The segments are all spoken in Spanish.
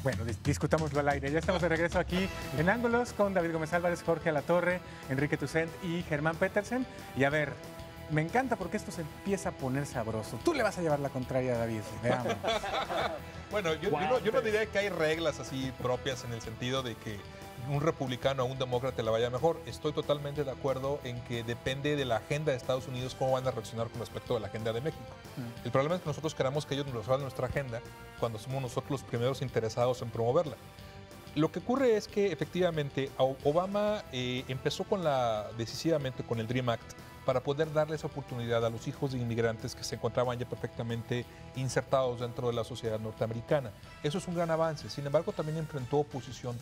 Bueno, discutámoslo al aire. Ya estamos de regreso aquí en Ángulos con David Gómez Álvarez, Jorge Alatorre, Enrique Tucent y Germán Petersen. Y a ver, me encanta porque esto se empieza a poner sabroso. Tú le vas a llevar la contraria a David, veamos. Bueno, yo no diría que hay reglas así propias en el sentido de que un republicano a un demócrata le vaya mejor. Estoy totalmente de acuerdo en que depende de la agenda de Estados Unidos cómo van a reaccionar con respecto a la agenda de México. El problema es que nosotros queramos que ellos nos resuelvan nuestra agenda cuando somos nosotros los primeros interesados en promoverla. Lo que ocurre es que efectivamente Obama empezó decisivamente con el Dream Act para poder darle esa oportunidad a los hijos de inmigrantes que se encontraban ya perfectamente insertados dentro de la sociedad norteamericana. Eso es un gran avance. Sin embargo, también enfrentó oposición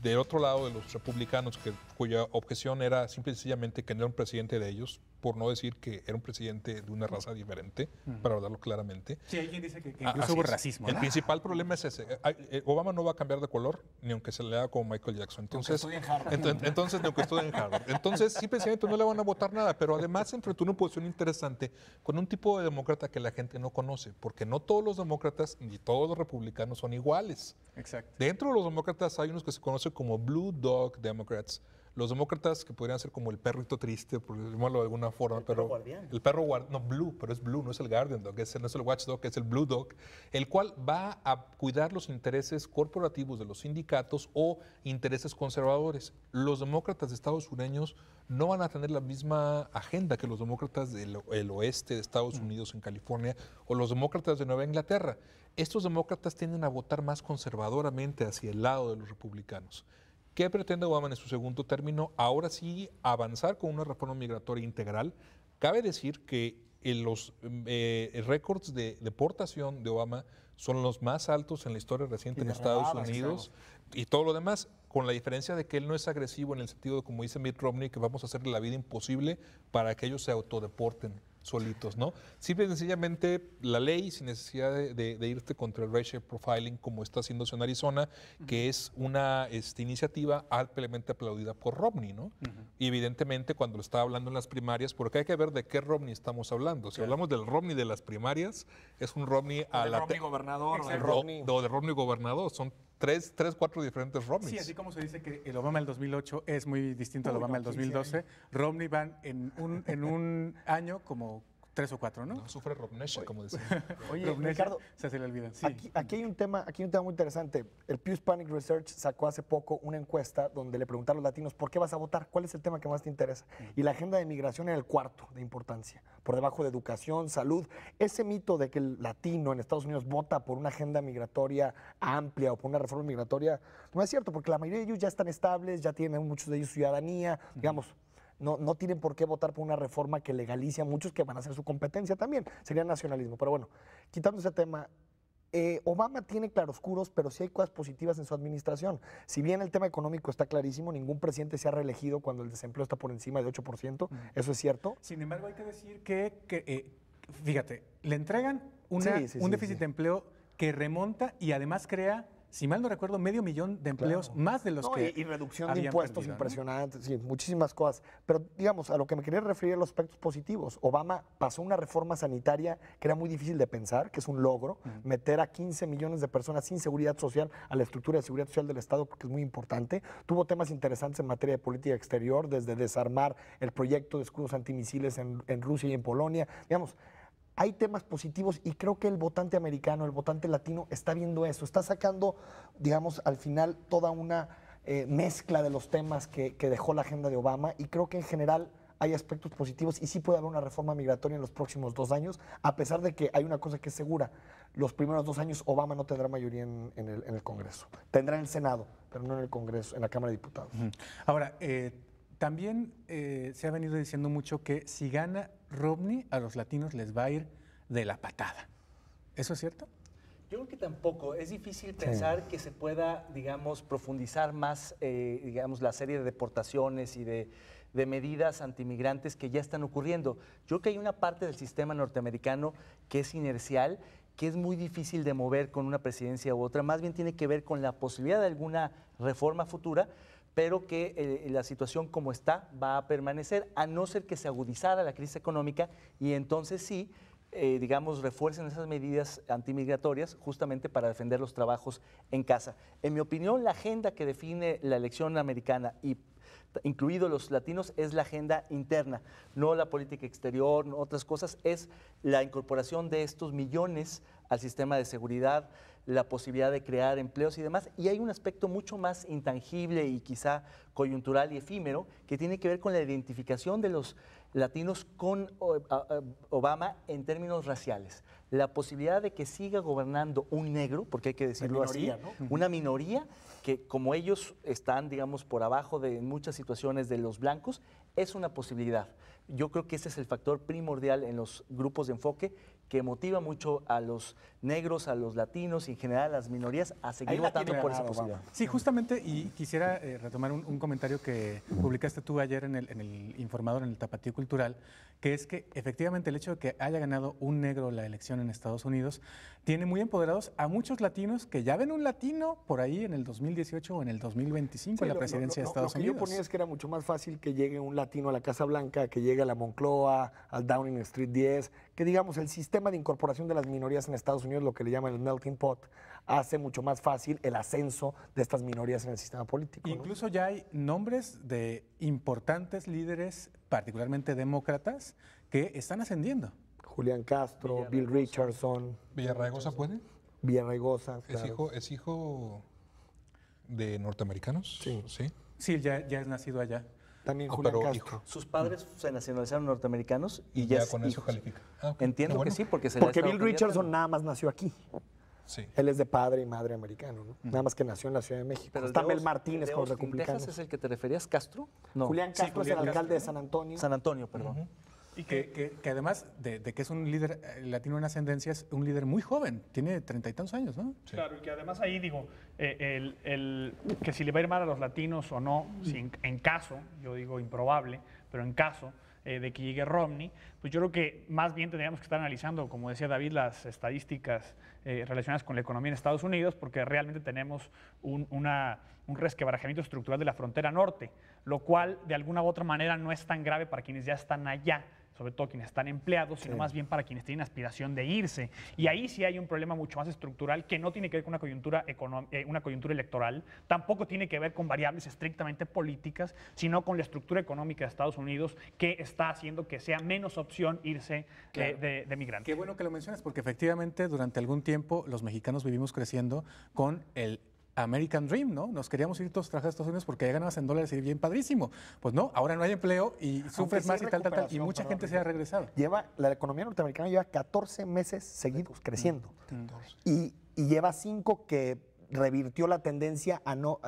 del otro lado de los republicanos, cuya objeción era simple y sencillamente que no era un presidente de ellos, por no decir que era un presidente de una raza diferente, para hablarlo claramente. Sí, hay quien dice que incluso hubo racismo, ¿no? El principal problema es ese. Obama no va a cambiar de color, ni aunque se le haga como Michael Jackson. Entonces, ni aunque estudie en Harvard. Entonces, simplemente no le van a votar nada, pero además enfrentó una posición interesante con un tipo de demócrata que la gente no conoce, porque no todos los demócratas ni todos los republicanos son iguales. Exacto. Dentro de los demócratas hay unos que se conocen como Blue Dog Democrats. Los demócratas que podrían ser como el perrito triste, por llamarlo de alguna forma, el perro guardián, no Blue, pero es Blue, no es el Guardian Dog, no es el Watchdog, es el Blue Dog, el cual va a cuidar los intereses corporativos de los sindicatos o intereses conservadores. Los demócratas estadounidenses no van a tener la misma agenda que los demócratas del oeste de Estados Unidos en California o los demócratas de Nueva Inglaterra. Estos demócratas tienden a votar más conservadoramente hacia el lado de los republicanos. ¿Qué pretende Obama en su segundo término? Ahora sí avanzar con una reforma migratoria integral. Cabe decir que los récords de deportación de Obama son los más altos en la historia reciente en Estados Unidos y todo lo demás, con la diferencia de que él no es agresivo en el sentido de, como dice Mitt Romney, que vamos a hacerle la vida imposible para que ellos se autodeporten solitos, ¿no? Simple y sencillamente la ley, sin necesidad de irte contra el racial profiling como está haciéndose en Arizona, que es una iniciativa ampliamente aplaudida por Romney, ¿no? Y evidentemente cuando lo estaba hablando en las primarias, porque hay que ver de qué Romney estamos hablando. Si hablamos del Romney de las primarias, es un Romney a la... Romney gobernador, o de Romney gobernador, son cuatro diferentes Romneys. Sí, así como se dice que el Obama del 2008 es muy distinto al Obama del 2012, Romney van en un año como 3 o 4, ¿no? No sufre Romnesha, como decían. Oye, Ricardo, se le olvida. Sí. Aquí hay un tema muy interesante. El Pew Hispanic Research sacó hace poco una encuesta donde le preguntaron a los latinos, ¿por qué vas a votar? ¿Cuál es el tema que más te interesa? Y la agenda de migración era el cuarto de importancia, por debajo de educación, salud. Ese mito de que el latino en Estados Unidos vota por una agenda migratoria amplia o por una reforma migratoria, no es cierto, porque la mayoría de ellos ya están estables, ya tienen muchos de ellos ciudadanía, digamos. No tienen por qué votar por una reforma que legalice a muchos que van a hacer su competencia también. Sería nacionalismo. Pero bueno, quitando ese tema, Obama tiene claroscuros, pero sí hay cosas positivas en su administración. Si bien el tema económico está clarísimo, ningún presidente se ha reelegido cuando el desempleo está por encima de 8%. ¿Eso es cierto? Sin embargo, hay que decir que fíjate, le entregan un déficit de empleo que remonta y además crea, si mal no recuerdo, 500,000 de empleos más de los que y reducción de habían impuestos perdido, impresionantes, sí, muchísimas cosas. Pero digamos, a lo que me quería referir a los aspectos positivos, Obama pasó una reforma sanitaria que era muy difícil de pensar, que es un logro, meter a 15 millones de personas sin seguridad social a la estructura de seguridad social del Estado, porque es muy importante. Tuvo temas interesantes en materia de política exterior, desde desarmar el proyecto de escudos antimisiles en Rusia y en Polonia. Digamos, hay temas positivos y creo que el votante americano, el votante latino está viendo eso, está sacando, digamos, al final toda una mezcla de los temas que dejó la agenda de Obama y creo que en general hay aspectos positivos y sí puede haber una reforma migratoria en los próximos 2 años, a pesar de que hay una cosa que es segura, los primeros 2 años Obama no tendrá mayoría en el Congreso, tendrá en el Senado, pero no en el Congreso, en la Cámara de Diputados. Ahora, también se ha venido diciendo mucho que si gana Romney, a los latinos les va a ir de la patada. ¿Eso es cierto? Yo creo que tampoco. Es difícil pensar que se pueda, digamos, profundizar más, digamos, la serie de deportaciones y de medidas antimigrantes que ya están ocurriendo. Yo creo que hay una parte del sistema norteamericano que es inercial, que es muy difícil de mover con una presidencia u otra. Más bien tiene que ver con la posibilidad de alguna reforma futura, pero que la situación como está va a permanecer, a no ser que se agudizara la crisis económica y entonces sí digamos, refuercen esas medidas antimigratorias justamente para defender los trabajos en casa. En mi opinión, la agenda que define la elección americana y incluidos los latinos, es la agenda interna, no la política exterior, no otras cosas, es la incorporación de estos millones al sistema de seguridad, la posibilidad de crear empleos y demás. Y hay un aspecto mucho más intangible y quizá coyuntural y efímero que tiene que ver con la identificación de los latinos con Obama en términos raciales. La posibilidad de que siga gobernando un negro, porque hay que decirlo así, ¿no? Una minoría que como ellos están, digamos, por abajo de en muchas situaciones de los blancos, es una posibilidad. Yo creo que ese es el factor primordial en los grupos de enfoque que motiva mucho a los negros, a los latinos y en general a las minorías a seguir votando por esa posibilidad. Sí, justamente, y quisiera retomar un comentario que publicaste tú ayer en el Informador, en el Tapatío Cultural, que es que efectivamente el hecho de que haya ganado un negro la elección en Estados Unidos tiene muy empoderados a muchos latinos que ya ven un latino por ahí en el 2018 o en el 2025 en la presidencia de Estados Unidos. Lo que yo ponía es que era mucho más fácil que llegue un latino a la Casa Blanca, que llegue a la Moncloa, al Downing Street 10, que digamos el sistema de incorporación de las minorías en Estados Unidos, lo que le llaman el melting pot, hace mucho más fácil el ascenso de estas minorías en el sistema político. Incluso ya hay nombres de importantes líderes, particularmente demócratas, que están ascendiendo. Julián Castro, Bill Richardson. ¿Villarraigosa puede? Villarraigosa, claro. ¿Es hijo de norteamericanos? Sí. Sí, ya es nacido allá. También Julián Castro. Sus padres se nacionalizaron norteamericanos y ya es con eso califica. Okay. Entiendo que sí, porque Bill Richardson nada más nació aquí. Sí. Él es de padre y madre americano, ¿no? Nada más que nació en la Ciudad de México. Pero está Mel Martínez con los republicanos. ¿Texas es el que te referías, Castro? No. Julián Castro es el alcalde de San Antonio. San Antonio, perdón. Y que además de que es un líder latino en ascendencia, es un líder muy joven, tiene 30 y tantos años, ¿no? Sí. Claro, y que además ahí digo, que si le va a ir mal a los latinos o no, si en caso, yo digo improbable, pero en caso de que llegue Romney, pues yo creo que más bien tendríamos que estar analizando, como decía David, las estadísticas relacionadas con la economía en Estados Unidos, porque realmente tenemos un resquebrajamiento estructural de la frontera norte, lo cual de alguna u otra manera no es tan grave para quienes ya están allá, sobre todo quienes están empleados, sino más bien para quienes tienen aspiración de irse. Y ahí sí hay un problema mucho más estructural que no tiene que ver con una coyuntura electoral, tampoco tiene que ver con variables estrictamente políticas, sino con la estructura económica de Estados Unidos que está haciendo que sea menos opción irse de migrante. Qué bueno que lo mencionas, porque efectivamente durante algún tiempo los mexicanos vivimos creciendo con el American Dream, ¿no? Nos queríamos ir todos a trabajar a Estados Unidos porque ya ganabas en dólares y bien padrísimo. Pues no, ahora no hay empleo y sufres más y tal, y mucha gente se ha regresado. La economía norteamericana lleva 14 meses seguidos creciendo y lleva 5 que revirtió la tendencia a no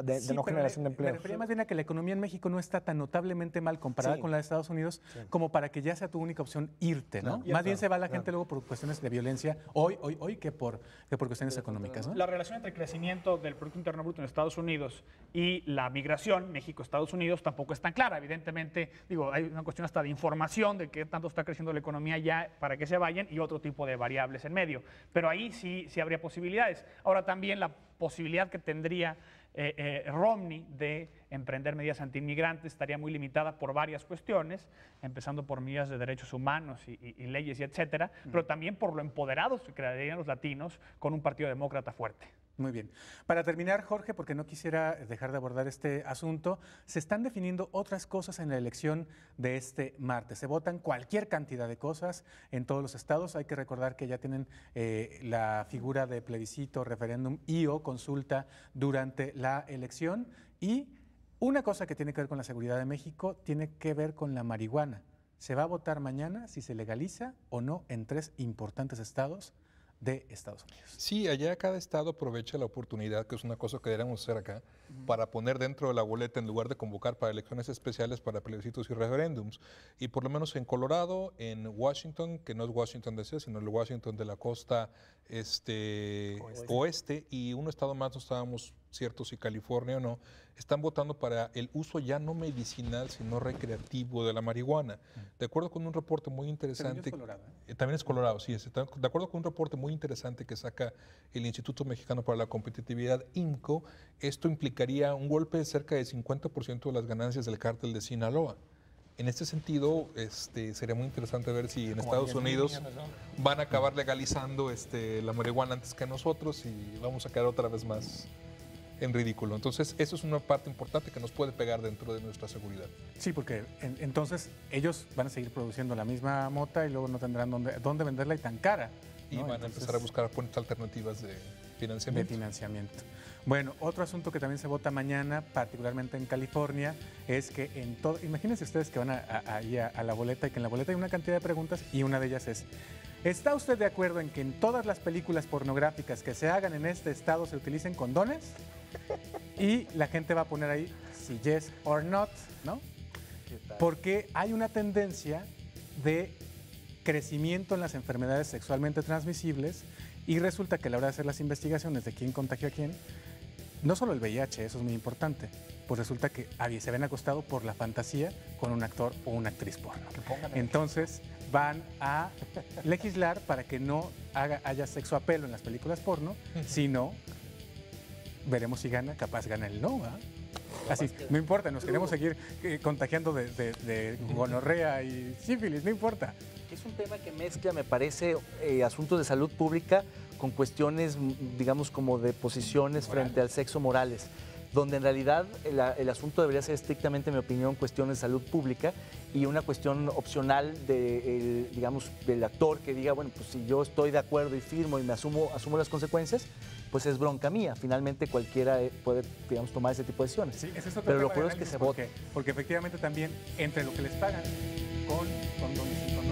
generación de empleo. Me refería más bien a que la economía en México no está tan notablemente mal comparada con la de Estados Unidos como para que ya sea tu única opción irte, ¿no? Más bien se va la gente luego por cuestiones de violencia hoy que por cuestiones económicas, ¿no? La relación entre el crecimiento del Producto Interno Bruto en Estados Unidos y la migración México-Estados Unidos tampoco es tan clara. Evidentemente, digo, hay una cuestión hasta de información de qué tanto está creciendo la economía ya para que se vayan y otro tipo de variables en medio. Pero ahí sí habría posibilidades. Ahora también la posibilidad que tendría Romney de emprender medidas antiinmigrantes estaría muy limitada por varias cuestiones, empezando por medidas de derechos humanos y leyes y etcétera, pero también por lo empoderados que crearían los latinos con un partido demócrata fuerte. Muy bien. Para terminar, Jorge, porque no quisiera dejar de abordar este asunto, se están definiendo otras cosas en la elección de este martes. Se votan cualquier cantidad de cosas en todos los estados. Hay que recordar que ya tienen la figura de plebiscito, referéndum y o consulta durante la elección. Y una cosa que tiene que ver con la seguridad de México tiene que ver con la marihuana. Se va a votar mañana si se legaliza o no en 3 importantes estados de Estados Unidos. Sí, allá cada estado aprovecha la oportunidad, que es una cosa que deberíamos hacer acá, para poner dentro de la boleta, en lugar de convocar para elecciones especiales, para plebiscitos y referéndums. Y por lo menos en Colorado, en Washington, que no es Washington DC, sino el Washington de la costa oeste, y un estado más, no estábamos ciertos si California o no, están votando para el uso ya no medicinal, sino recreativo de la marihuana. De acuerdo con un reporte muy interesante... También es Colorado, sí. De acuerdo con un reporte muy interesante que saca el Instituto Mexicano para la Competitividad, IMCO, esto implicaría un golpe de cerca del 50% de las ganancias del cártel de Sinaloa. En este sentido, sería muy interesante ver si en Estados Unidos van a acabar legalizando la marihuana antes que nosotros y vamos a quedar otra vez más en ridículo. Entonces, eso es una parte importante que nos puede pegar dentro de nuestra seguridad. Sí, porque entonces ellos van a seguir produciendo la misma mota y luego no tendrán dónde venderla y tan cara. Y ¿no? van a empezar a buscar alternativas de financiamiento. Bueno, otro asunto que también se vota mañana, particularmente en California, es que en todo, imagínense ustedes que van ahí a la boleta y que en la boleta hay una cantidad de preguntas y una de ellas es, ¿está usted de acuerdo en que en todas las películas pornográficas que se hagan en este estado se utilicen condones? Y la gente va a poner ahí si yes or not, ¿no? Porque hay una tendencia de crecimiento en las enfermedades sexualmente transmisibles y resulta que a la hora de hacer las investigaciones de quién contagió a quién, no solo el VIH, eso es muy importante, pues resulta que se ven acostados por la fantasía con un actor o una actriz porno. Entonces van a legislar para que no haya sexo a pelo en las películas porno, sino veremos si gana, capaz gana el no, ¿verdad? Así, no importa, nos queremos seguir contagiando de gonorrea y sífilis, no importa. Es un tema que mezcla, me parece, asuntos de salud pública con cuestiones, digamos, como de posiciones frente al sexo morales, donde en realidad el asunto debería ser estrictamente, en mi opinión, cuestiones de salud pública y una cuestión opcional digamos, del actor que diga, bueno, pues si yo estoy de acuerdo y firmo y me asumo las consecuencias, pues es bronca mía. Finalmente cualquiera puede, digamos, tomar ese tipo de decisiones. Sí, ese es otro pero tema lo peor de es que se análisis vote. porque efectivamente también entre lo que les pagan con condones y con